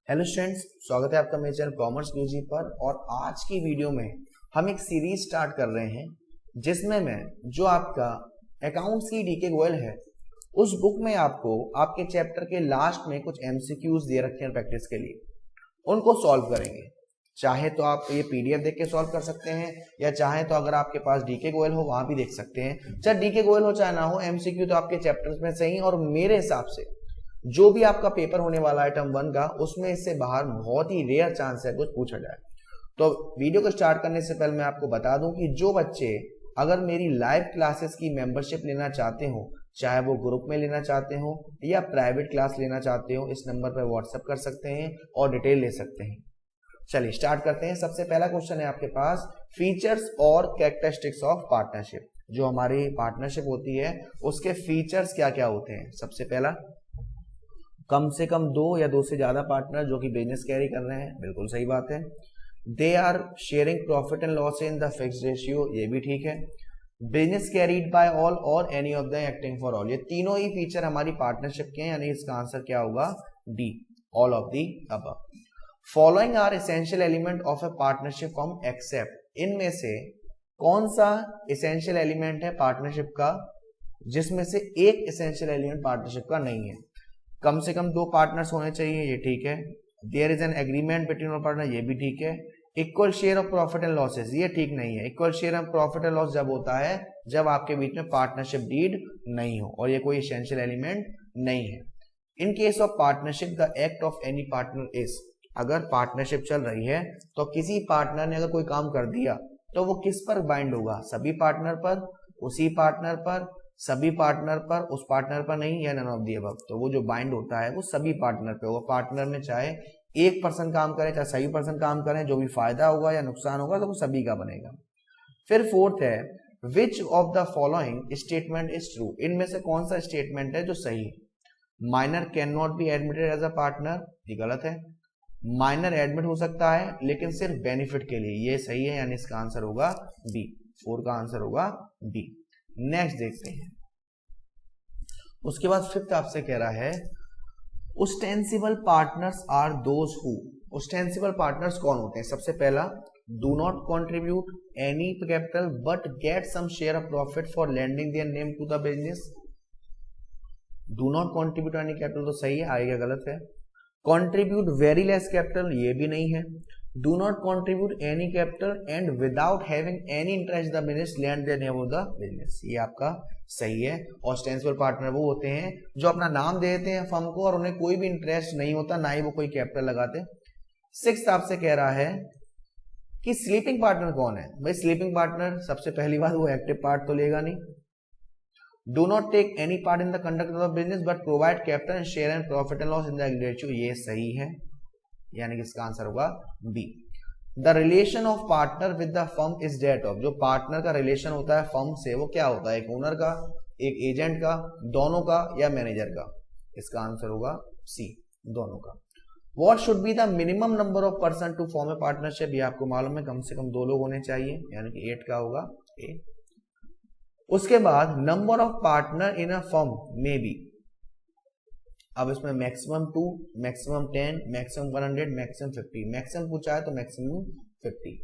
Hello students, स्वागत है आपका मेरे चैनल कॉमर्स गुरुजी पर। और आज की वीडियो में हम एक सीरीज स्टार्ट कर रहे हैं जिसमें मैं जो आपका अकाउंट्स की डीके गोयल है उस बुक में आपको आपके चैप्टर के लास्ट में कुछ एमसीक्यूज दे रखे हैं प्रैक्टिस के लिए, उनको सॉल्व करेंगे। चाहे तो आप ये पीडीएफ देख के सॉल्व कर सकते हैं या चाहे तो अगर आपके पास डीके गोयल हो वहां भी देख सकते हैं। चाहे डीके गोयल हो चाहे ना हो, एमसीक्यू तो आपके चैप्टर्स में सही। और मेरे हिसाब से जो भी आपका पेपर होने वाला है टर्म 1 का, उसमें इससे बाहर बहुत ही रेयर चांस है कुछ पूछा जाए। तो वीडियो को स्टार्ट करने से पहले मैं आपको बता दूं कि जो बच्चे अगर मेरी लाइव क्लासेस की मेंबरशिप लेना चाहते हो, चाहे वो ग्रुप में लेना चाहते हो या प्राइवेट क्लास लेना चाहते हो, इस नंबर पर व्हाट्सएप कर सकते हैं और डिटेल ले सकते हैं। चलिए स्टार्ट करते हैं। सबसे पहला क्वेश्चन है आपके पास, फीचर्स और कैरेक्टरिस्टिक्स ऑफ पार्टनरशिप। जो हमारी पार्टनरशिप होती है उसके फीचर्स क्या क्या होते हैं। सबसे पहला, कम से कम 2 या 2 से ज्यादा पार्टनर जो कि बिजनेस कैरी कर रहे हैं, बिल्कुल सही बात है। They are sharing profit and loss in the fixed ratio, ये भी ठीक है। Business carried by all or any of the acting for all, ये तीनों ही फीचर हमारी पार्टनरशिप के हैं, यानी इसका आंसर क्या होगा, D, all of the above. Following are essential element of a partnership form except, इनमें से कौन सा एसेंशियल एलिमेंट है पार्टनरशिप का जिसमें से एक एसेंशियल एलिमेंट पार्टनरशिप का नहीं है। कम से कम 2 पार्टनर्स होने चाहिए, ये ठीक है। There is an agreement between all partner, ये भी ठीक है। Equal share of profit and losses, ये ठीक नहीं है। Equal share of profit and loss जब होता है जब आपके बीच में पार्टनरशिप डीड नहीं हो, और ये कोई एसेंशियल एलिमेंट नहीं है। In case of partnership the act of any partner is, अगर पार्टनरशिप चल रही है तो किसी पार्टनर ने अगर कोई काम कर दिया तो वो किस पर बाइंड होगा, सभी पार्टनर पर, उसी पार्टनर पर, सभी पार्टनर पर, उस पार्टनर पर नहीं, या नन ऑफ दी अबव। तो वो जो बाइंड होता है वो सभी पार्टनर पे होगा। पार्टनर में चाहे एक पर्सन काम करे चाहे सभी पर्सन काम करें, जो भी फायदा होगा या नुकसान होगा तो वो सभी का बनेगा। फिर फोर्थ है, which of the following statement is true, इनमें से कौन सा स्टेटमेंट है जो सही है। Minor can not be admitted as a partner, ये गलत है। माइनर एडमिट हो सकता है लेकिन सिर्फ बेनिफिट के लिए, ये सही है, यानी इसका आंसर होगा बी, 4 का आंसर होगा बी। नेक्स्ट देखते हैं। उसके बाद फिफ्थ आपसे कह रहा है, ostensible partners are those who, ostensible partners कौन होते हैं। सबसे पहला, do not contribute any capital but get some share of profit for lending their name to the business. Do not contribute any capital तो सही है, आगे गलत है। कंट्रीब्यूट वेरी लेस कैपिटल, ये भी नहीं है। Do not contribute any capital and without having any interest the business land their name of the business, ये आपका सही है। ऑस्टेंसिबल पार्टनर वो होते हैं जो अपना नाम दे देते हैं फर्म को और उन्हें कोई भी इंटरेस्ट नहीं होता, ना ही वो कोई कैपिटल लगाते। सिक्स्थ आपसे कह रहा है कि स्लीपिंग पार्टनर कौन है। भाई स्लीपिंग पार्टनर सबसे पहली बात वो एक्टिव पार्ट तो लेगा नहीं। Do not take any part in the conduct of business but provide capital and share and profit and loss in the ratio, ये सही है, यानी कि इसका आंसर होगा B. The relation of partner with the firm is that of, जो partner का relation होता है फर्म से वो क्या होता है, एक ओनर का, एक एजेंट का, दोनों का या मैनेजर का, इसका आंसर होगा सी, दोनों का। What should be the minimum number of person to form a partnership, ये आपको मालूम है, कम से कम 2 लोग होने चाहिए, यानी कि 8 का होगा ए। उसके बाद number of partner in a firm में बी, अब इसमें maximum 2, maximum 10, maximum 100, maximum 50, maximum पूछा है तो मैक्सिमम 50।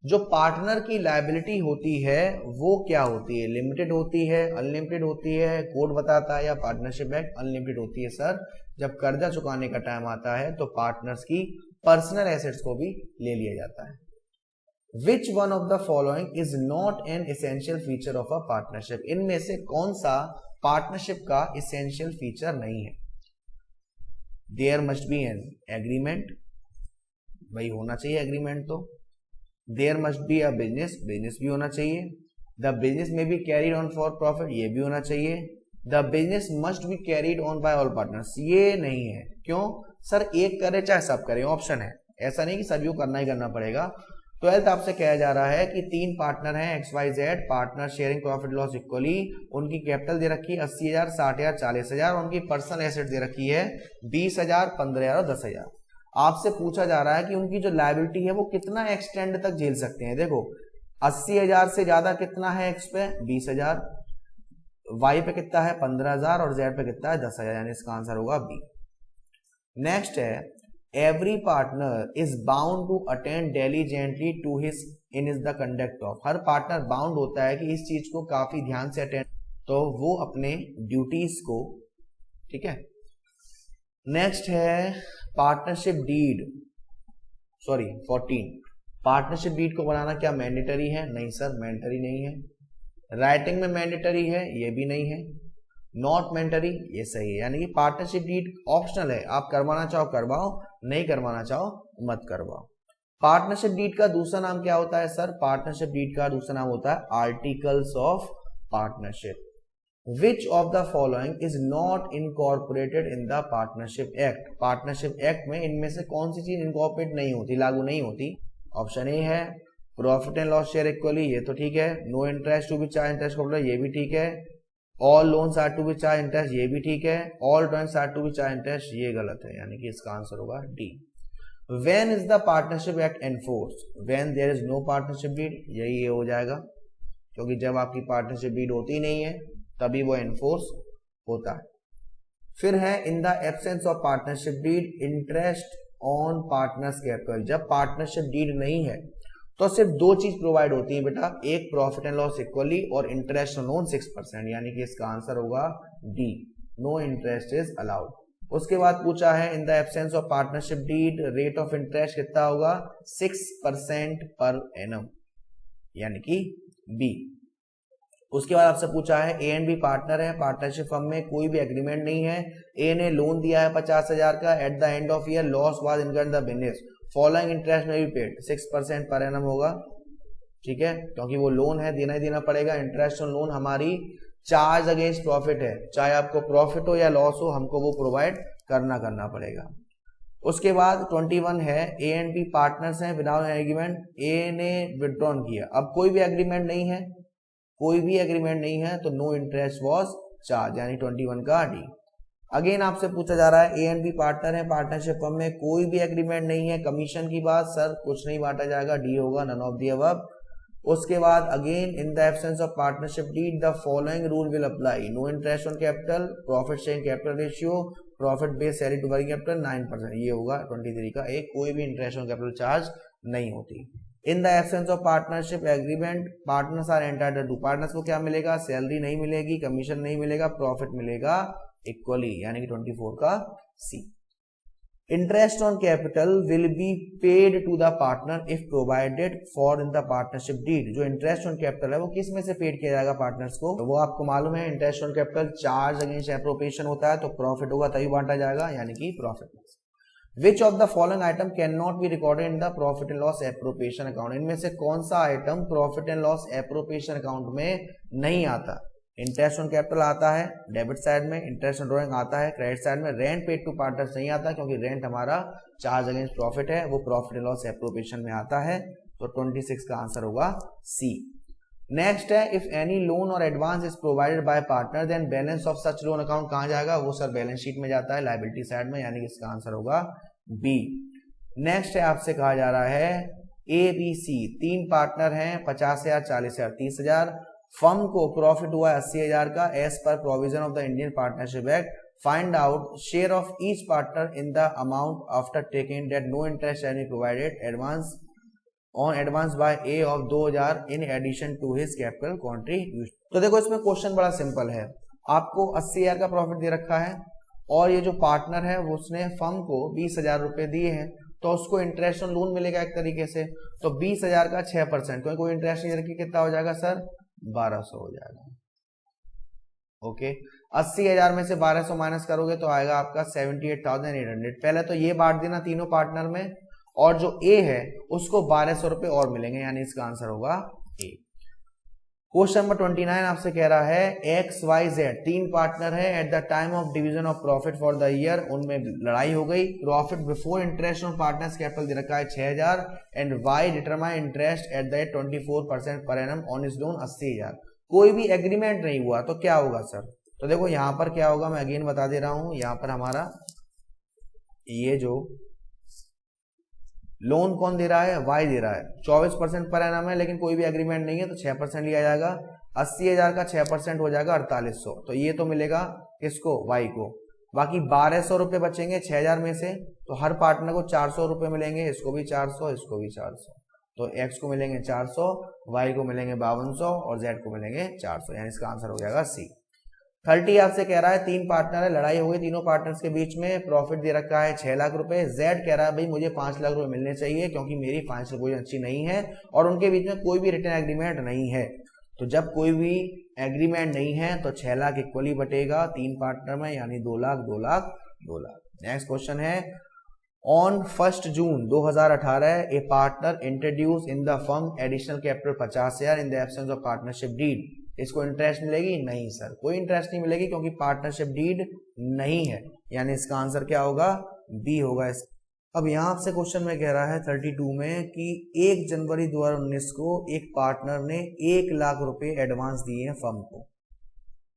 जो पार्टनर की लायबिलिटी होती है वो क्या होती है, लिमिटेड होती है, अनलिमिटेड होती है, कोड बताता है, या पार्टनरशिप एक्ट अनलिमिटेड होती है। सर जब कर्जा चुकाने का टाइम आता है तो पार्टनर्स की पर्सनल एसेट्स को भी ले लिया जाता है। Which one of the following is not an essential feature of a partnership, इनमें से कौन सा पार्टनरशिप का एसेंशियल फीचर नहीं है। There must be an agreement, भाई होना चाहिए एग्रीमेंट तो। There must be a business, business भी होना चाहिए। The business may be carried on for profit, ये भी होना चाहिए। The business must be carried on by all partners, ये नहीं है। क्यों सर, एक करे चाहे सब करे, ऑप्शन है, ऐसा नहीं कि सभी को करना ही करना पड़ेगा। 12th आपसे कहा जा रहा है कि 3 पार्टनर हैं XYZ, partner sharing profit loss equally, उनकी कैपिटल दे रखी है 80,000, 60,000, 40,000, उनकी पर्सनल एसेट दे रखी है 20,000, 15,000 और 10,000। आपसे पूछा जा रहा है कि उनकी जो लायबिलिटी है वो कितना एक्सटेंड तक झेल सकते हैं। देखो 80,000 से ज्यादा कितना है, एक्स पे 20,000, वाई पे कितना है 15,000 और जेड पे कितना है 10,000, यानी इसका आंसर होगा बी। नेक्स्ट है, every partner is bound to attend diligently to his in is the conduct of, हर पार्टनर बाउंड होता है कि इस चीज को काफी ध्यान से अटेंड, तो वो अपने ड्यूटीज को, ठीक है। नेक्स्ट है partnership deed, sorry 14, partnership deed को बनाना क्या मैंडेटरी है? नहीं सर, मैंडेटरी नहीं है। राइटिंग में मैंडेटरी है? ये भी नहीं है। नॉट मैंडेटरी, ये सही है। यानी कि पार्टनरशिप डीड ऑप्शनल है, आप करवाना चाहो करवाओ, नहीं करवाना चाहो मत करवाओ। पार्टनरशिप डीड का दूसरा नाम क्या होता है सर? पार्टनरशिप डीड का दूसरा नाम होता है articles of partnership. Which of the following is not incorporated in the partnership act? Partnership act में इनमें से कौन सी चीज इनकॉर्पोरेट नहीं होती, लागू नहीं होती? ऑप्शन ए है profit and loss share equally, ये तो ठीक है। No interest to be charge interest को, ये भी ठीक है। All loans are to be charge interest, ये भी ठीक है। All drawings are to be charge interest, ये गलत है, यानी कि इसका आंसर होगा D. When is the partnership act enforced? When there is no partnership deed, यही ये हो जाएगा, क्योंकि जब आपकी पार्टनरशिप डीड होती नहीं है तभी वो एनफोर्स होता है। फिर है in the absence of partnership deed interest on partners capital, जब पार्टनरशिप डीड नहीं है तो सिर्फ दो चीज प्रोवाइड होती है बेटा, एक प्रॉफिट एंड लॉस इक्वली और इंटरेस्ट ऑन 6%, यानी कि इसका आंसर होगा D, no interest is allowed. उसके बाद पूछा है in the absence of partnership deed rate of interest कितना होगा? 6% पर एनम, यानी कि बी। उसके बाद आपसे पूछा है ए एंड बी पार्टनर है, पार्टनरशिप फर्म में कोई भी एग्रीमेंट नहीं है। ए ने लोन दिया है 50,000 का, eight the end of year loss was incurred the business, following interest में भी पेड, 6% पर एनम होगा, ठीक है, क्योंकि वो लोन है, देना ही देना पड़ेगा। इंटरेस्ट ऑन लोन हमारी चार्ज अगेंस्ट प्रॉफिट है, चाहे आपको प्रॉफिट हो या लॉस हो, हमको वो प्रोवाइड करना पड़ेगा। उसके बाद 21 है ए एंड बी पार्टनर्स हैं विदाउट एग्रीमेंट, ए ने विड्रॉन किया, अब कोई भी एग्रीमेंट नहीं है, कोई भी एग्रीमेंट नहीं है, तो नो इंटरेस्ट वाज चार्ज, यानी 21 का डी। अगेन आपसे पूछा जा रहा है ए एंड बी पार्टनर है, पार्टनरशिप फर्म में कोई भी एग्रीमेंट नहीं है, कमीशन की बात सर कुछ नहीं बांटा जाएगा, डी होगा, नन ऑफ द अबव। उसके बाद again in the absence of partnership deed the following rule will apply, no interest on capital, profit sharing capital ratio, profit based salary to working capital 9%, ये होगा 23 का एक, कोई भी interest on capital charge नहीं होती। In the absence of partnership agreement partners are entitled to, partners को क्या मिलेगा? सैलरी नहीं मिलेगी, कमीशन नहीं मिलेगा, प्रॉफिट मिलेगा इक्वली, यानी कि 24 का C. Interest on capital will be paid to the partner if provided for in the partnership deed, जो इंटरेस्ट ऑन कैपिटल है वो किस में से पेड किया जाएगा पार्टनर्स को? वो आपको मालूम है interest on capital charge against appropriation होता है, तो प्रॉफिट होगा तभी बांटा जाएगा, यानी कि profit. Which of the following item cannot be recorded in the profit and loss appropriation account? इनमें से कौन सा item profit and loss appropriation account में नहीं आता? इंटरेस्ट ऑन कैपिटल आता है डेबिट साइड में, इंटरेस्ट ऑन ड्रॉइंग आता है क्रेडिट साइड में, रेंट पेड टू पार्टनर्स नहीं आता क्योंकि रेंट हमारा चार्ज अगेंस्ट प्रॉफिट है, वो प्रॉफिट एंड लॉस एप्रोप्रिएशन में आता है, तो 26 का आंसर होगा सी। नेक्स्ट है if any loan or advance is provided by partner then balance of such loan account कहां जाएगा? वो सर बैलेंस शीट में जाता है, लायबिलिटी साइड में, यानी कि इसका आंसर होगा बी। नेक्स्ट है आपसे कहा जा रहा है ए बी सी तीन पार्टनर हैं, 50,000, 40,000, 30,000, फर्म को प्रॉफिट हुआ 80,000 का as per provision of the Indian partnership act, find out share of each partner in the amount after taking that no interest any provided advance on advance by A of 2,000 in addition to his capital contribution. तो देखो इसमें question बड़ा simple है, आपको 80,000 का profit दे रखा है और ये जो पार्टनर है वो उसने फर्म को 20,000 रुपए दिए हैं, तो उसको इंटरेस्ट ऑन लोन मिलेगा एक तरीके से, तो 20,000 का 6%, क्योंकि कोई इंटरेस्ट नहीं रखी, कितना हो जाएगा सर? 1200 हो जाएगा। ओके, 80,000 में से 1200 माइनस करोगे तो आएगा आपका 78,800। पहले तो ये बांट देना तीनों पार्टनर में, और जो ए है उसको 1200 रुपए और मिलेंगे, यानी इसका आंसर होगा ए। क्वेश्चन नंबर 29 आपसे कह रहा है एक्स वाई जेड तीन पार्टनर है, at the time of division of profit for the year उनमें लड़ाई हो गई, profit before interest on partners capital दे रखा है 6,000 and Y determine interest at the 24% per annum on is loan 80,000, कोई भी एग्रीमेंट नहीं हुआ, तो क्या होगा सर? तो देखो यहां पर क्या होगा, मैं अगेन बता दे रहा हूं, यहां पर हमारा ये जो लोन कौन दे रहा है? वाई दे रहा है, 24% पर एनम है, लेकिन कोई भी एग्रीमेंट नहीं है, तो 6% लिया जाएगा, 80,000 का 6% हो जाएगा 4800, तो ये तो मिलेगा किसको? वाई को। बाकी 1200 रुपए बचेंगे 6,000 में से, तो हर पार्टनर को 400 रुपए मिलेंगे, इसको भी 400, इसको भी 400। तो x को मिलेंगे 400, y को मिलेंगे 5200 और z को मिलेंगे 400, यानी इसका आंसर हो जाएगा सी। 30 आपसे कह रहा है 3 पार्टनर है, लड़ाई हो गई तीनों पार्टनर्स के बीच में, प्रॉफिट दे रखा है 6 लाख रुपए। z कह रहा है भाई मुझे 5 लाख रुपए मिलने चाहिए क्योंकि मेरी फाइनेंशियल पोजीशन अच्छी नहीं है और उनके बीच में कोई भी रिटर्न एग्रीमेंट नहीं है। तो जब कोई भी एग्रीमेंट नहीं है तो 6 लाख इक्वली बटेगा 3 पार्टनर में, यानी 2 लाख 2 लाख 2 लाख। नेक्स्ट क्वेश्चन है, on 1 June 2018 a partner introduce in the firm additional capital 50 share in the absence of partnership deed. इसको इंटरेस्ट मिलेगी? नहीं सर, कोई इंटरेस्ट नहीं मिलेगी क्योंकि पार्टनरशिप डीड नहीं है, यानी इसका आंसर क्या होगा? बी होगा। अब यहाँ आपसे क्वेश्चन में कह रहा है 32 में कि 1 जनवरी 2019 को एक पार्टनर ने 1 लाख रुपए एडवांस दिए हैं फर्म को,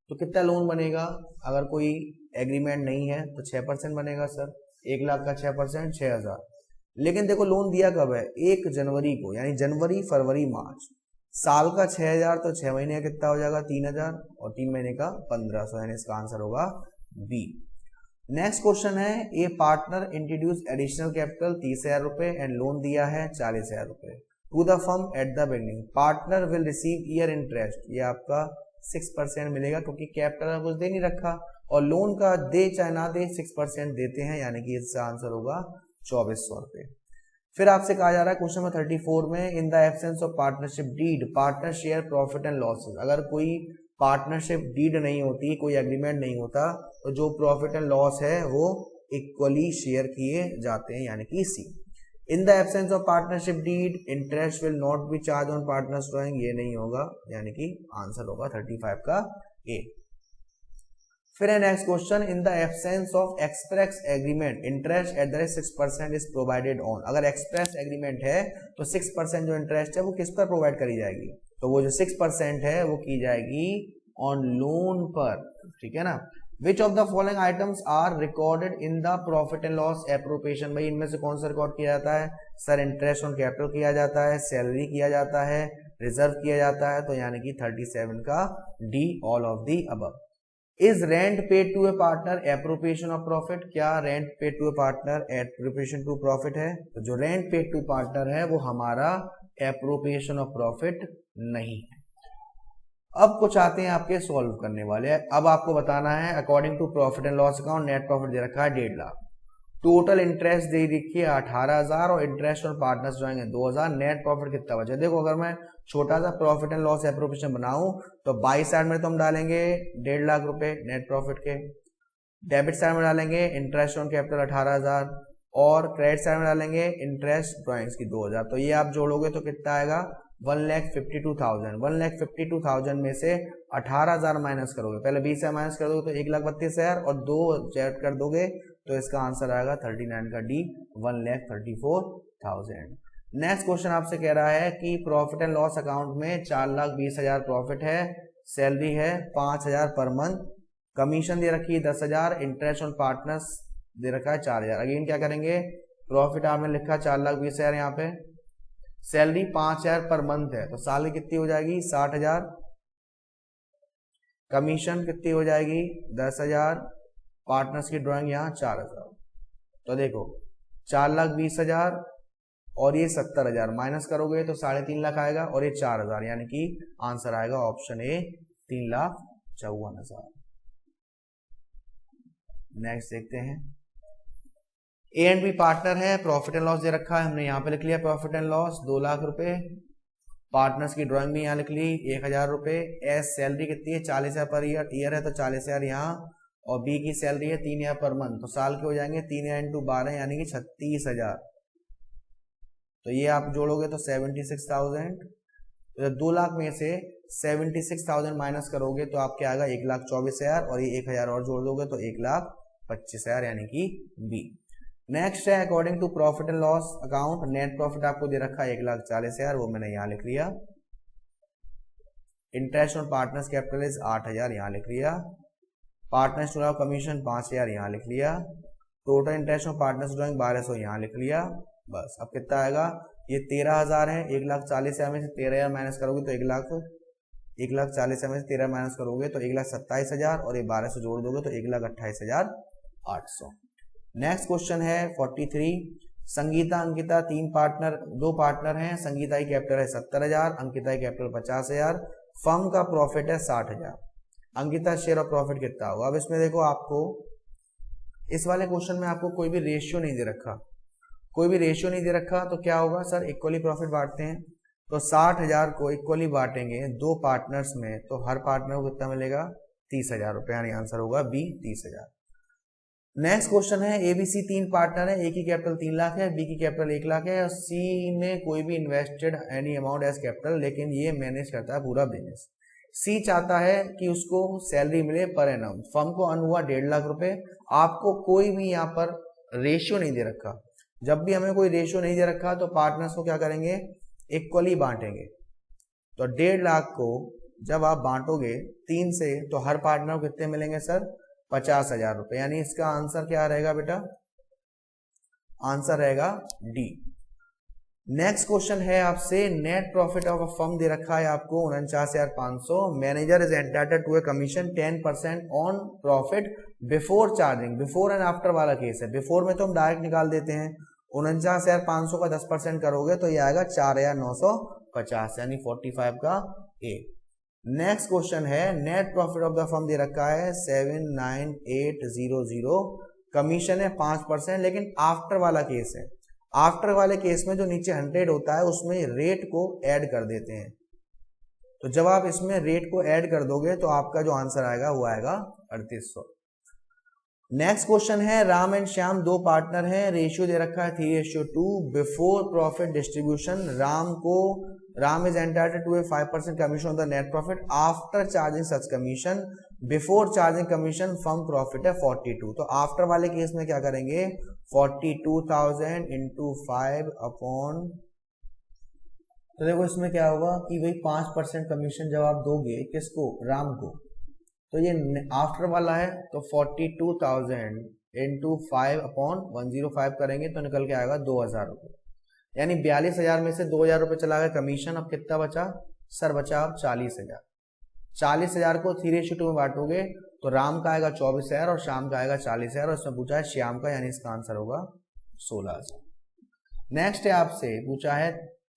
तो कितना लोन बनेगा? अगर कोई एग्रीमेंट नहीं है तो 6% बनेगा सर, 1 लाख का 6% 6000। लेकिन देखो लोन दिया कब है? 1 जनवरी को, यानी जनवरी फरवरी मार्च, साल का 6000 तो 6 महीने का कितना हो जाएगा? 3000 और 3 महीने का 1500, यानी इसका आंसर होगा बी। नेक्स्ट क्वेश्चन है, a partner introduce additional capital 30,000 रुपए एंड लोन दिया है 40,000 रुपए to the firm at the beginning. Partner will receive year interest, ये आपका 6% मिलेगा क्योंकि कैपिटल कुछ दे नहीं रखा, और लोन का दे चाहे ना दे 6% देते हैं, यानी कि इसका आंसर होगा 2400 रुपए। फिर आपसे कहा जा रहा है क्वेश्चन नंबर 34 में, in the absence of partnership deed partner share profit and losses. अगर कोई पार्टनरशिप डीड नहीं होती, कोई एग्रीमेंट नहीं होता, तो जो प्रॉफिट एंड लॉस है वो इक्वली शेयर किए जाते हैं, यानी कि C. In the absence of partnership deed interest will not be charge on partners drawing, ये नहीं होगा, यानी कि आंसर होगा 35 का ए। फिर है next question, in the absence of express agreement interest at the rate 6% is provided on. अगर एक्सप्रेस एग्रीमेंट है तो 6% जो इंटरेस्ट है वो किस पर प्रोवाइड करी जाएगी? तो वो जो 6% है वो की जाएगी ऑन लोन पर, ठीक है ना। Which of the following items are recorded in the profit and loss appropriation. भाई इनमें से कौन सा रिकॉर्ड किया जाता है? सर इंटरेस्ट ऑन कैपिटल किया जाता है, सैलरी किया जाता है, रिजर्व किया जाता है, तो यानी कि 37 का D, all of the above. Is rent paid to a partner appropriation of profit? क्या rent paid to a partner appropriation to profit है? तो जो रेंट पेड टू पार्टनर है वो हमारा एप्रोप्रिएशन ऑफ प्रॉफिट नहीं है। अब कुछ आते हैं आपके सॉल्व करने वाले। अब आपको बताना है according to profit and loss account net profit दे रखा है 1.5 लाख, टोटल इंटरेस्ट दे रखी है 18,000 और इंटरेस्ट ऑन पार्टनर्स ड्राइंग है 2,000, नेट प्रॉफिट कितना बचा? देखो अगर मैं छोटा सा प्रॉफिट एंड लॉस एप्रोप्रिएशन बनाऊं तो बाई साइड में तो हम डालेंगे 1.5 लाख रुपए नेट प्रॉफिट के, डेबिट साइड में डालेंगे इंटरेस्ट ऑन कैपिटल 18,000 और क्रेडिट साइड में डालेंगे इंटरेस्ट ड्राइंग्स की 2,000। तो ये आप जोड़ोगे तो कितना आएगा? 1,52,000। 1,52,000 में से 18,000 माइनस करोगे, पहले 20 माइनस कर दोगे तो 1,32,000 और 2 ऐड कर दोगे तो इसका आंसर आएगा 39 का डी, 1,34,000। नेक्स्ट क्वेश्चन आपसे कह रहा है कि प्रॉफिट एंड लॉस अकाउंट में 4,20,000 प्रॉफिट है, सैलरी है 5,000 पर मंथ, कमीशन दे रखी है 10,000, इंटरेस्ट ऑन पार्टनर्स दे रखा है 4,000। अगेन क्या करेंगे? प्रॉफिट आपने लिखा 4,20,000 यहाँ पे, सैलरी 5,000 पर मंथ है तो साल कितनी हो जाएगी? 60,000, कमीशन कितनी हो जाएगी? 10,000, पार्टनर्स की ड्राइंग यहाँ 4,000। तो देखो 4,20,000 और ये 70,000 माइनस करोगे तो 3.5 लाख आएगा और ये 4,000, यानी कि आंसर आएगा ऑप्शन ए 3,54,000। नेक्स्ट देखते हैं, ए एंड बी पार्टनर है, प्रॉफिट एंड लॉस दे रखा है, हमने यहाँ पे लिख लिया प्रॉफिट एंड लॉस 2 लाख रुपए, पार्टनर्स की ड्राइंग भी यहाँ लिख ली 1,000 रुपए, एस सैलरी कितनी है? 40,000 पर ईयर है तो 40,000 यहाँ, और बी की सैलरी है 3,000 पर मंथ, तो साल के हो जाएंगे 3,000 × 12 यानी कि 36,000। तो ये आप जोड़ोगे तो 76,000, तो 2 लाख में से 76,000 माइनस करोगे तो आपके आएगा 1,24,000 और ये 1,000 और जोड़ दोगे तो 1,25,000, यानी कि बी। नेक्स्ट है according to profit and loss account net profit आपको दे रखा है 1,40,000, वो मैंने यहाँ लिख लिया, interest on partners capital is 8,000 यहाँ लिख लिया, पार्टनर्स टू कमीशन 5,000 यहाँ लिख लिया, total interest on partners drawing 1,200 यहाँ लिख लिया। बस अब कितना आएगा? ये 13,000 है, 1,40,000 में से 13,000 माइनस करोगे तो 1,40,000 में से 13 माइनस करोगे तो 1,27,000 और ये 1,200 जोड़ दोगे तो 1,28,800। नेक्स्ट क्वेश्चन है 43, संगीता अंकिता दो पार्टनर हैं। संगीता की कैपिटल है 70,000, अंकिता की कैपिटल 50,000, फर्म का प्रॉफिट है 60,000। अंकिता शेयर ऑफ प्रॉफिट कितना होगा? अब इसमें देखो, आपको इस वाले क्वेश्चन में आपको कोई भी रेशियो नहीं दे रखा, तो क्या होगा सर, इक्वली प्रॉफिट बांटते हैं। तो 60,000 को इक्वली बांटेंगे दो पार्टनर्स में, तो हर पार्टनर को कितना मिलेगा? 30,000 रुपए, यानी आंसर होगा बी 30,000। नेक्स्ट क्वेश्चन है, एबीसी 3 पार्टनर है, ए की कैपिटल 3 लाख है, बी की कैपिटल 1 लाख है, और सी ने कोई भी invested any amount as capital, लेकिन ये मैनेज करता है पूरा बिजनेस। सी चाहता है कि उसको सैलरी मिले पर एनम, फर्म को अर्न हुआ 1.5 लाख रुपए। आपको कोई भी यहाँ पर रेशियो नहीं दे रखा, जब भी हमें कोई रेशियो नहीं दे रखा तो पार्टनर्स को क्या करेंगे? इक्वली बांटेंगे। तो 1.5 लाख को जब आप बांटोगे 3 से, तो हर पार्टनर को कितने मिलेंगे सर? 50,000 रुपए। यानी इसका आंसर क्या रहेगा बेटा? आंसर रहेगा डी। नेक्स्ट क्वेश्चन है आपसे, net profit of a firm दे रखा है आपको 49,500। Manager is entitled to a commission 10% on profit before charging. Before and after वाला केस है। बिफोर में तो हम डायरेक्ट निकाल देते हैं, 49,500 का 10% करोगे तो ये आएगा 4,950, यानी 45 का ए। नेक्स्ट क्वेश्चन है, net profit of the firm दे रखा है 79800, कमीशन है 5%, लेकिन आफ्टर वाला केस है। आफ्टर वाले केस में जो नीचे 100 होता है उसमें रेट को ऐड कर देते हैं। तो जब आप इसमें रेट को ऐड कर दोगे तो आपका जो आंसर आएगा वो आएगा 3800। नेक्स्ट क्वेश्चन है, राम एंड श्याम 2 पार्टनर हैं, रेशियो दे रखा है 3:2। Before profit distribution Ram is entitled to a 5% commission on the net profit after charging such commission. Before charging commission firm profit है 42। तो आफ्टर वाले केस में क्या करेंगे? 42,000 इंटू 5 अपॉन, तो देखो इसमें क्या होगा कि भाई 5% कमीशन जब आप दोगे किसको? राम को। तो ये आफ्टर वाला है, तो 42,000 इंटू 5 अपॉन 105 करेंगे तो निकल के आएगा 2,000 रुपये। यानी 42,000 में से 2,000 रुपये चला गया कमीशन। अब कितना बचा सर? बचा अब 40,000। 40,000 को 3:2 में बांटोगे तो राम का आएगा 24,000 और श्याम का आएगा 40,000, और इसमें पूछा है श्याम का, यानी इसका आंसर होगा 16,000। नेक्स्ट है आपसे पूछा है,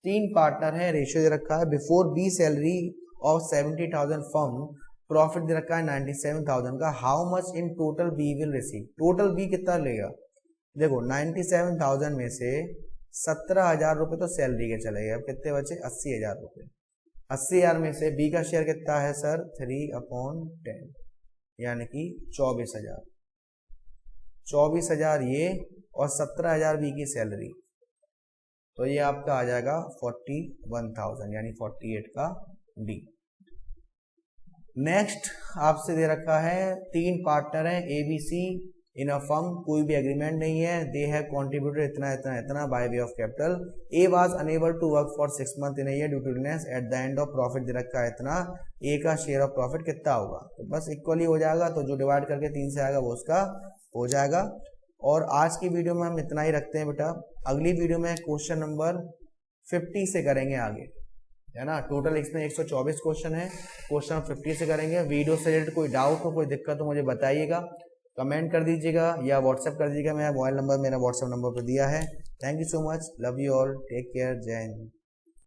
3 पार्टनर है, रेशियो दे रखा है before B salary of 70,000 firm profit दे रखा है 97,000 का। How much in total B will receive? Total B कितना लेगा? देखो 97,000 में से 17,000 रुपए तो सैलरी के चले गए, अब कितने बचे? 80,000 रुपए। 80,000 में से बी का शेयर कितना है सर? 3/10, यानी कि 24,000। 24,000 ये और 17,000 बी की सैलरी, तो ये आपका आ जाएगा 41,000, यानी 48 का डी। नेक्स्ट आपसे दे रखा है, 3 पार्टनर हैं एबीसी इन अ फर्म, कोई भी एग्रीमेंट नहीं है। दे हैव कॉन्ट्रीब्यूटेड इतना इतना इतना by way of capital. A was unable to work for 6 month in a year due to illness. At the end of profit दे रखा है इतना। ए का शेयर ऑफ प्रॉफिट कितना होगा? तो बस इक्वली हो जाएगा, तो जो डिवाइड करके 3 से आएगा वो उसका हो जाएगा। और आज की वीडियो में हम इतना ही रखते हैं बेटा। अगली वीडियो में क्वेश्चन नंबर 50 से करेंगे आगे, है ना। टोटल इसमें 124 क्वेश्चन है, क्वेश्चन 50 से करेंगे। वीडियो से रिलेटेड कोई डाउट हो, कोई दिक्कत हो, मुझे बताइएगा, कमेंट कर दीजिएगा या व्हाट्सएप कर दीजिएगा। मेरा मोबाइल नंबर मेरा व्हाट्सएप नंबर पर दिया है। Thank you so much, love you all, take care, जय हिंद।